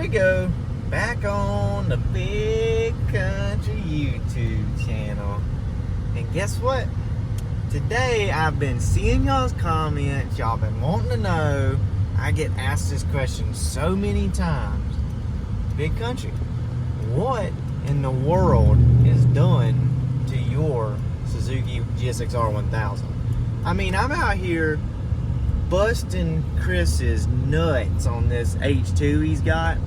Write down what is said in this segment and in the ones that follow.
we go, back on the Big Country YouTube channel. And guess what? Today I've been seeing y'all's comments, y'all been wanting to know. I get asked this question so many times. Big Country, what in the world is done to your Suzuki Gsxr 1000? I mean, I'm out here busting Chris's nuts on this H2 he's got,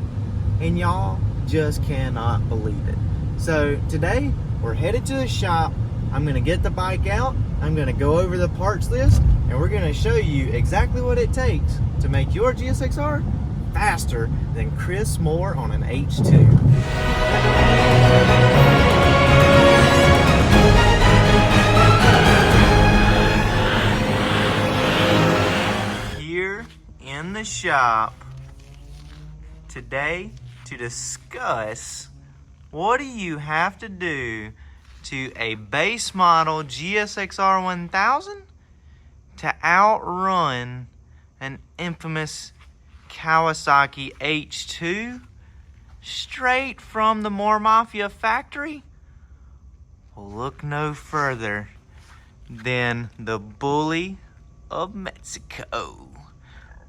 and y'all just cannot believe it. So today we're headed to the shop. I'm gonna get the bike out, I'm gonna go over the parts list, and we're gonna show you exactly what it takes to make your Gsxr faster than Chris Moore on an H2. In the shop today to discuss what do you have to do to a base model Gsxr 1000 to outrun an infamous Kawasaki H2 straight from the Mafia factory. Well, look no further than the Bully of Mexico.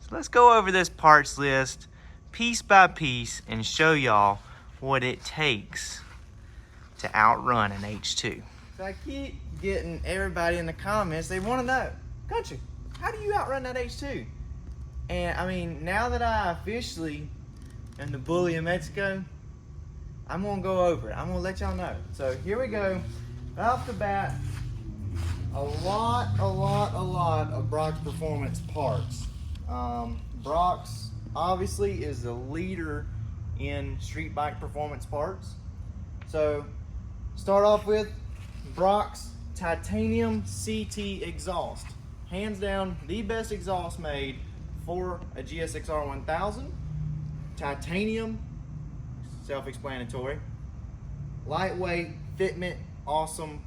Let's go over this parts list piece by piece and show y'all what it takes to outrun an H2. So I keep getting everybody in the comments, they want to know, Country, how do you outrun that H2? And I mean, now that I officially am the Bully of Mexico, I'm going to go over it. I'm going to let y'all know. So here we go. Right off the bat, a lot of Brock's Performance parts. Brock's obviously is the leader in street bike performance parts. So start off with Brock's titanium CT exhaust. Hands down the best exhaust made for a Gsxr 1000. Titanium, self-explanatory. Lightweight, fitment, awesome,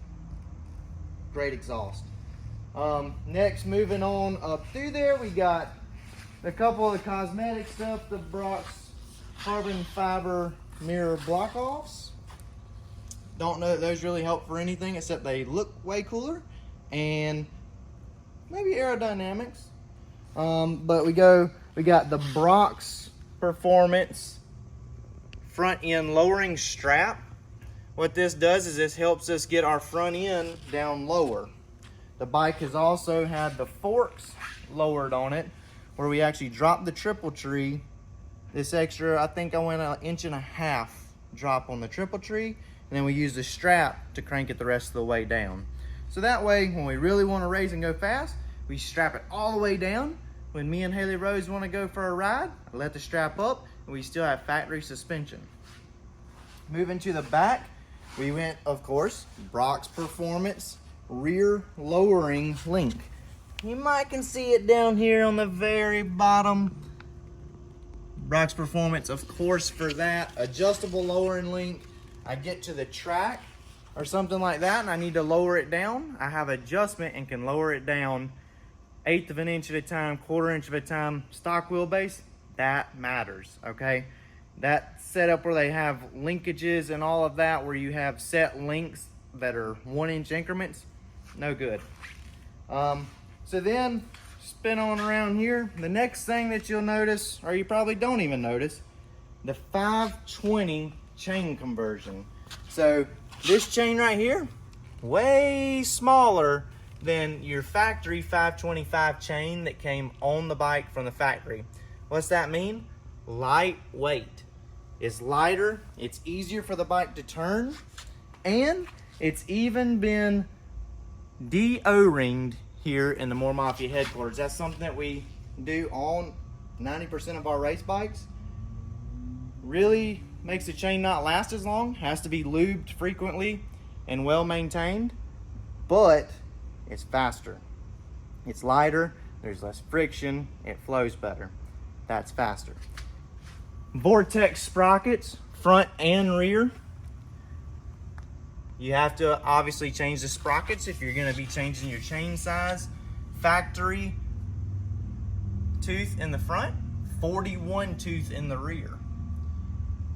great exhaust. Next, moving on up through there, we got a couple of the cosmetic stuff, the Brock's carbon fiber mirror block offs. Don't know that those really help for anything except they look way cooler and maybe aerodynamics. But we got the Brock's Performance front end lowering strap. What this does is this helps us get our front end down lower. The bike has also had the forks lowered on it, where we actually dropped the triple tree. This extra, I think I went 1.5 inches drop on the triple tree, and then we used the strap to crank it the rest of the way down. So that way, when we really want to race and go fast, we strap it all the way down. When me and Haley Rose want to go for a ride, I let the strap up, and we still have factory suspension. Moving to the back, we went, of course, Brock's Performance rear lowering link. You might can see it down here on the very bottom. Brock's Performance, of course, for that adjustable lowering link. I get to the track or something like that and I need to lower it down. I have adjustment and can lower it down 1/8 of an inch at a time, 1/4 inch at a time. Stock wheelbase, that matters, okay? That setup where they have linkages and all of that, where you have set links that are 1-inch increments, no good. So then, spin on around here. The next thing that you'll notice, or you probably don't even notice, the 520 chain conversion. So this chain right here, way smaller than your factory 525 chain that came on the bike from the factory. What's that mean? Lightweight. It's lighter, it's easier for the bike to turn, and it's even been de-O-ringed here in the More Mafia headquarters. That's something that we do on 90% of our race bikes. Really makes the chain not last as long. Has to be lubed frequently and well maintained, but it's faster. It's lighter, there's less friction, it flows better. That's faster. Vortex sprockets, front and rear. You have to obviously change the sprockets if you're going to be changing your chain size. Factory tooth in the front, 41 tooth in the rear.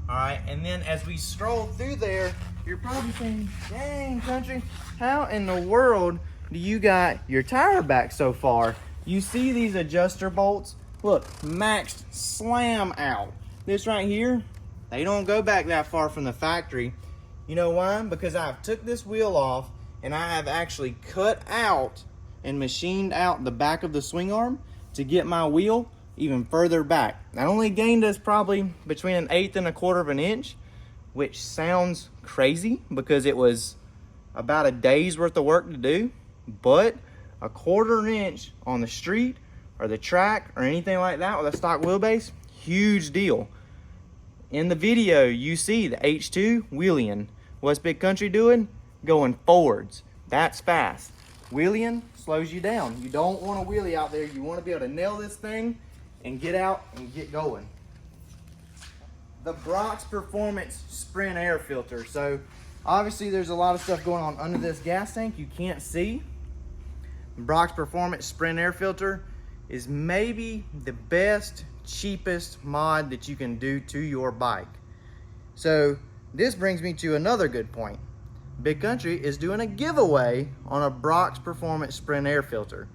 All right, and then as we stroll through there, you're probably saying, dang, Country, how in the world do you got your tire back so far? You see these adjuster bolts? Look, maxed slam out. This right here, they don't go back that far from the factory. You know why? Because I've took this wheel off and I have actually cut out and machined out the back of the swing arm to get my wheel even further back. I only gained us probably between 1/8 and 1/4 of an inch, which sounds crazy because it was about a day's worth of work to do, but 1/4 inch on the street or the track or anything like that with a stock wheelbase, huge deal. In the video, you see the H2 wheeling. What's Big Country doing? Going forwards. That's fast. Wheeling slows you down. You don't want to wheelie out there. You want to be able to nail this thing and get out and get going. The Gsxr Performace Sprint air filter. So obviously there's a lot of stuff going on under this gas tank you can't see. The Gsxr Performace Sprint air filter is maybe the best, cheapest mod that you can do to your bike. So this brings me to another good point. Big Country is doing a giveaway on a Gsxr Performace Sprint air filter.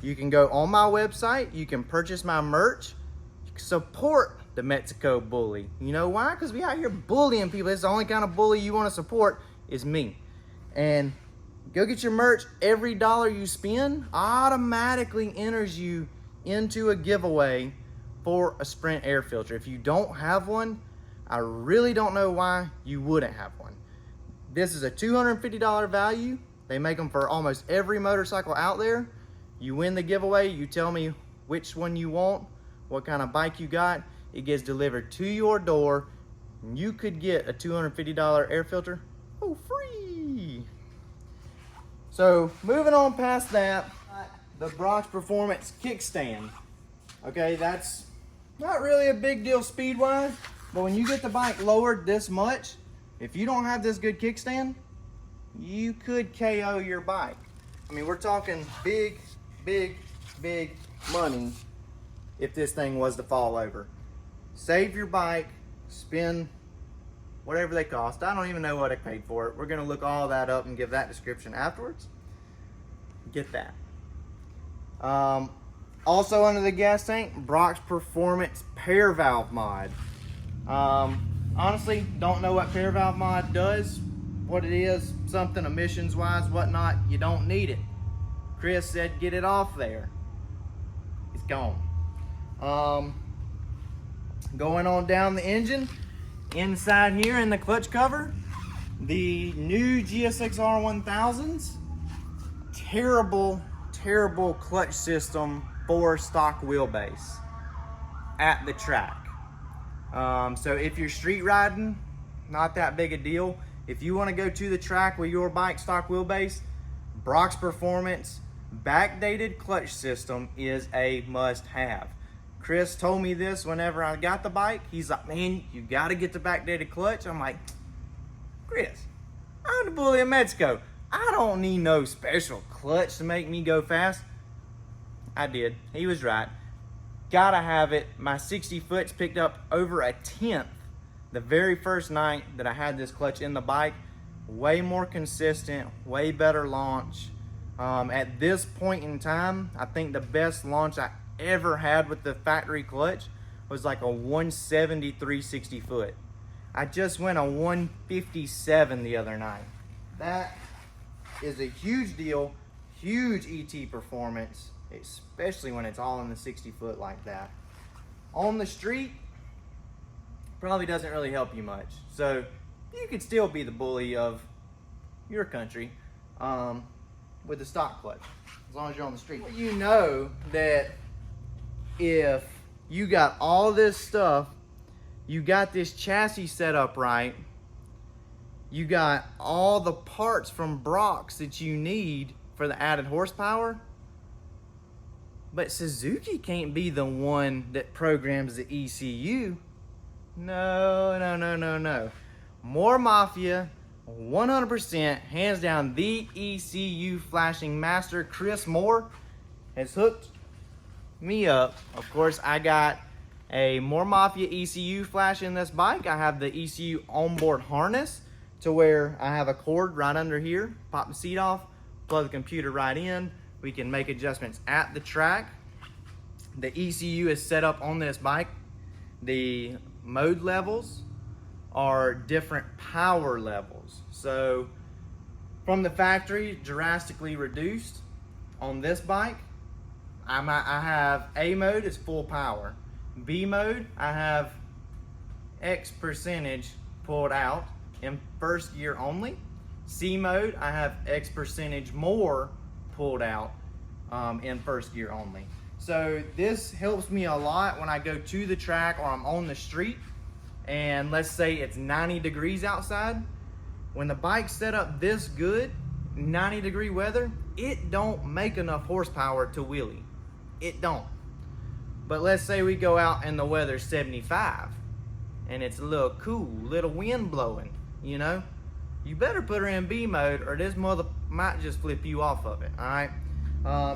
You can go on my website, you can purchase my merch, support the Mexico bully. You know why? Because we out here bullying people. It's the only kind of bully you want to support is me. And go get your merch. Every dollar you spend automatically enters you into a giveaway for a Sprint air filter. If you don't have one, I really don't know why you wouldn't have one. This is a $250 value. They make them for almost every motorcycle out there. You win the giveaway, you tell me which one you want, what kind of bike you got. It gets delivered to your door. You could get a $250 air filter for free. So moving on past that, the Gsxr Performace kickstand. Okay, that's not really a big deal speed-wise, but when you get the bike lowered this much, if you don't have this good kickstand, you could KO your bike. I mean, we're talking big money if this thing was to fall over. Save your bike, spend whatever they cost. I don't even know what I paid for it. We're gonna look all that up and give that description afterwards. Get that. Also under the gas tank, Gsxr Performace pair valve mod. Honestly, don't know what pair valve mod does, what it is, something emissions wise, whatnot. You don't need it. Chris said get it off there. It's gone. Going on down the engine, inside here in the clutch cover, the new Gsxr 1000s. Terrible clutch system for stock wheelbase at the track. So if you're street riding, not that big a deal. If you want to go to the track with your bike stock wheelbase, Gsxr Performace backdated clutch system is a must-have. Chris told me this whenever I got the bike. He's like, man, you got to get the backdated clutch. I'm like, Chris, I'm the bully of Mexico. I don't need no special clutch to make me go fast. I did. He was right. Gotta have it. My 60 foots picked up over a 1/10 the very first night that I had this clutch in the bike. Way more consistent, way better launch. At this point in time, I think the best launch I ever had with the factory clutch was like a 170 360 foot. I just went a 157 the other night. That is a huge deal, huge ET performance, especially when it's all in the 60 foot like that. On the street, probably doesn't really help you much. So you could still be the bully of your country with the stock clutch, as long as you're on the street. You know that if you got all this stuff, you got this chassis set up right, you got all the parts from Gsxr that you need for the added horsepower, but Suzuki can't be the one that programs the ECU. No. More Mafia, 100%, hands down, the ECU flashing master, Chris Moore, has hooked me up. Of course, I got a more Mafia ECU flash in this bike. I have the ECU onboard harness to where I have a cord right under here. Pop the seat off, plug the computer right in. We can make adjustments at the track. The ECU is set up on this bike. The mode levels are different power levels. So from the factory, drastically reduced. On this bike, I have A mode is full power. B mode, I have X percentage pulled out in first gear only. C mode, I have X percentage more pulled out in first gear only. So this helps me a lot when I go to the track or I'm on the street and let's say it's 90 degrees outside. When the bike's set up this good, 90-degree weather, it don't make enough horsepower to wheelie. It don't. But let's say we go out and the weather's 75 and it's a little cool, little wind blowing, you know? You better put her in B mode or this mother might just flip you off of it, all right?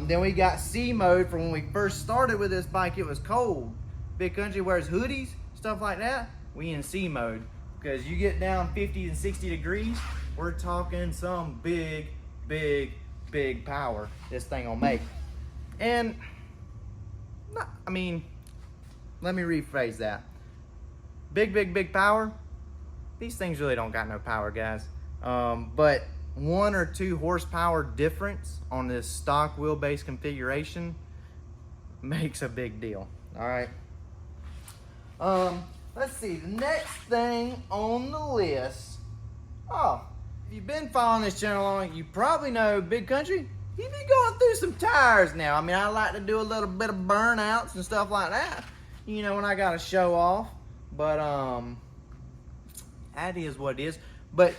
Then we got C mode. For when we first started with this bike, it was cold. Big Country wears hoodies, stuff like that. We in C mode because you get down 50 and 60 degrees, we're talking some big power this thing will make. And I mean, let me rephrase that. Big power. These things really don't got no power, guys. But 1 or 2 horsepower difference on this stock wheelbase configuration makes a big deal. All right. Let's see, the next thing on the list. Oh, if you've been following this channel long, you probably know Big Country, he be going through some tires now. I mean, I like to do a little bit of burnouts and stuff like that, you know, when I got to show off. But that is what it is. But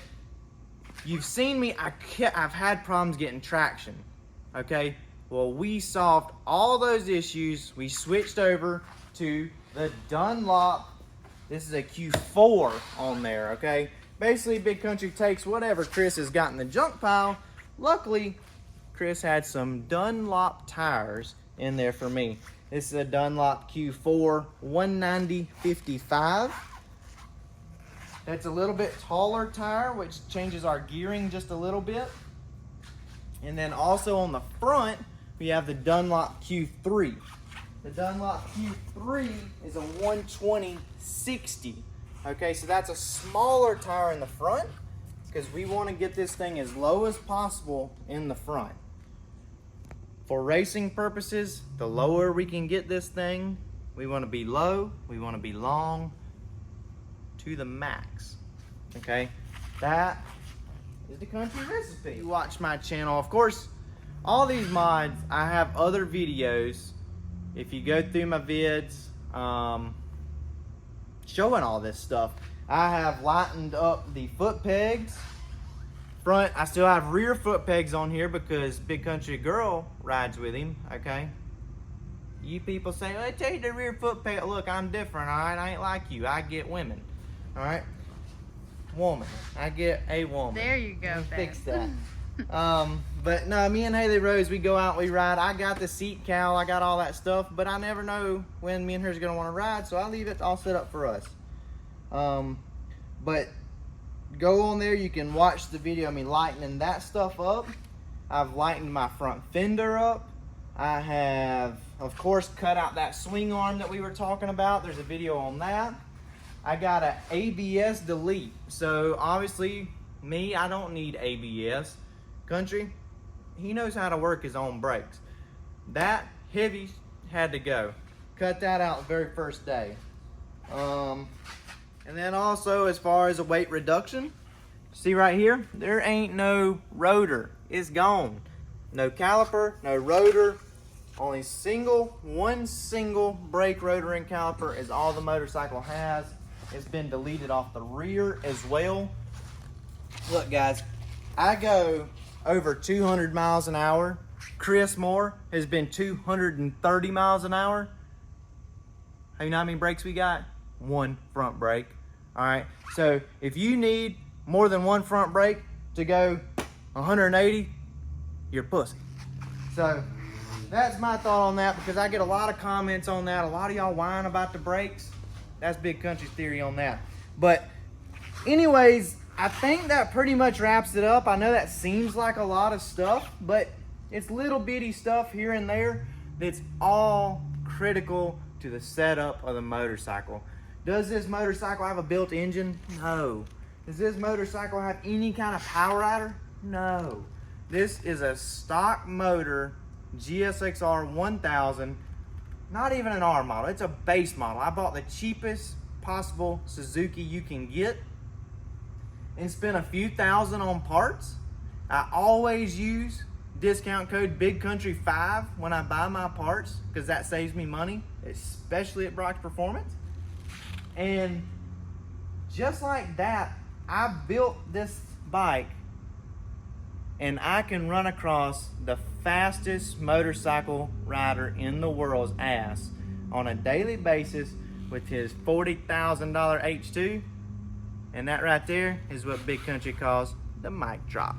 you've seen me, I've had problems getting traction, okay? Well, we solved all those issues. We switched over to the Dunlop. This is a Q4 on there, okay? Basically, Big Country takes whatever Chris has got in the junk pile. Luckily, Chris had some Dunlop tires in there for me. This is a Dunlop Q4 190/55. That's a little bit taller tire, which changes our gearing just a little bit. And then also on the front, we have the Dunlop Q3. The Dunlop Q3 is a 120/60. Okay, so that's a smaller tire in the front because we want to get this thing as low as possible in the front. For racing purposes, the lower we can get this thing, we want to be low, we want to be long to the max. Okay, that is the Country recipe. You watch my channel, of course, all these mods, I have other videos. If you go through my vids, showing all this stuff. I have lightened up the foot pegs. Front, I still have rear foot pegs on here because Big Country girl rides with him, okay? You people say, well, take the rear foot peg. Look, I'm different, all right? I ain't like you. I get women, all right? Woman. I get a woman. There you go, fix that. But no, me and Haley Rose, we go out, we ride. I got the seat cowl, I got all that stuff, but I never know when me and her's gonna want to ride, so I leave it all set up for us. But go on there, you can watch the video of me lightening that stuff up. I've lightened my front fender up. I have, of course, cut out that swing arm that we were talking about. There's a video on that. I got an ABS delete. So obviously, me, I don't need ABS. Country, he knows how to work his own brakes. That heavy had to go. Cut that out the very first day. And then also, as far as a weight reduction, see right here, there ain't no rotor. It's gone. No caliper, no rotor. Only one single brake rotor and caliper is all the motorcycle has. It's been deleted off the rear as well. Look, guys, I go over 200 miles an hour. Chris Moore has been 230 miles an hour. You know how many brakes we got? One front brake. All right, so if you need more than one front brake to go 180, you're pussy. So that's my thought on that, because I get a lot of comments on that. A lot of y'all whine about the brakes. That's Big Country's theory on that. But anyways, I think that pretty much wraps it up. I know that seems like a lot of stuff, but it's little bitty stuff here and there that's all critical to the setup of the motorcycle. Does this motorcycle have a built engine? No. Does this motorcycle have any kind of power adder? No. This is a stock motor Gsxr 1000, not even an R model, it's a base model. I bought the cheapest possible Suzuki you can get and spent a few thousand on parts. I always use discount code BigCountry5 when I buy my parts, because that saves me money, especially at Brock's Performance. And just like that, I built this bike and I can run across the fastest motorcycle rider in the world's ass on a daily basis with his $40,000 H2. And that right there is what Big Country calls the mic drop.